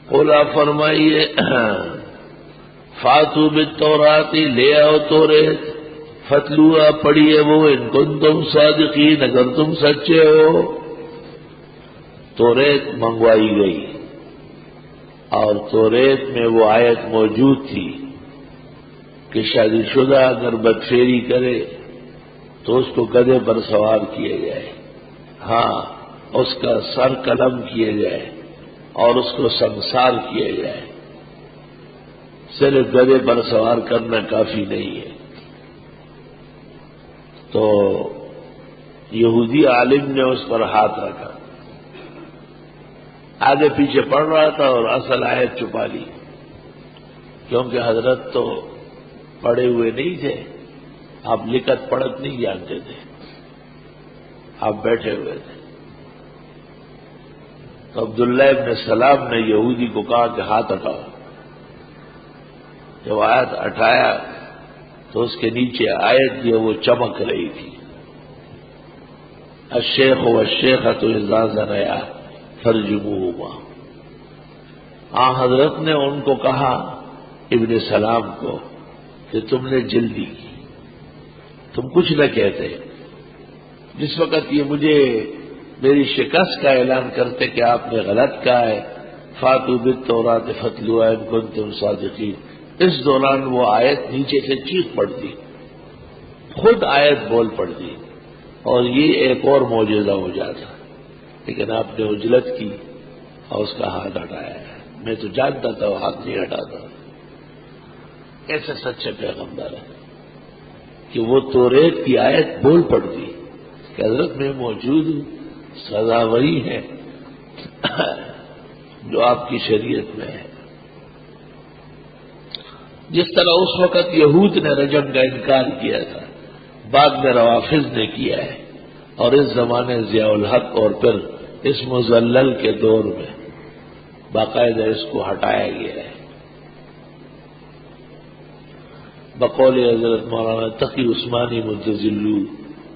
قل آپ فرمائیے فاتو بالتورات، لے آؤ توریت، فتلوها پڑھیے وہ ان کنتم صادقین، اگر تم سچے ہو۔ توریت منگوائی گئی اور توریت میں وہ آیت موجود تھی کہ شادی شدہ اگر بدفیری کرے تو اس کو گدھے پر سوار کیے جائے، ہاں اس کا سر قلم کیے جائے اور اس کو سنسار کیا جائے، صرف گدھے پر سوار کرنا کافی نہیں ہے۔ تو یہودی عالم نے اس پر ہاتھ رکھا، آگے پیچھے پڑھ رہا تھا اور اصل آیت چھپا لی، کیونکہ حضرت تو پڑھے ہوئے نہیں تھے، آپ لکھت پڑھت نہیں جانتے تھے، آپ بیٹھے ہوئے تھے۔ تو عبداللہ ابن سلام نے یہودی کو کہا کہ ہاتھ ہٹاؤ۔ جب آیت ہٹایا تو اس کے نیچے آیت جو وہ چمک رہی تھی، الشیخ والشیخۃ اذا زنیا فارجموہما۔ حضرت نے ان کو کہا، ابن سلام کو، کہ تم نے جلدی کی، تم کچھ نہ کہتے۔ جس وقت یہ مجھے میری شکست کا اعلان کرتے کہ آپ نے غلط کہا ہے، فاتوا بالتوراۃ فتلوها ان کنتم صادقین، اس دوران وہ آیت نیچے سے چیخ پڑتی، خود آیت بول پڑتی اور یہ ایک اور معجزہ ہو جاتا، لیکن آپ نے عجلت کی اور اس کا ہاتھ ہٹایا ہے۔ میں تو جانتا تھا وہ ہاتھ نہیں ہٹاتا۔ ایسے سچے پیغمبر ہے کہ وہ توریت کی آیت بول پڑتی کہ حضرت میں موجود ہوں، سزا وہی ہے جو آپ کی شریعت میں ہے۔ جس طرح اس وقت یہود نے رجم کا انکار کیا تھا، بعد میں روافض نے کیا ہے، اور اس زمانے ضیاء الحق اور پھر اس مزلل کے دور میں باقاعدہ اس کو ہٹایا گیا ہے۔ بقول حضرت مولانا تقی عثمانی مدظلو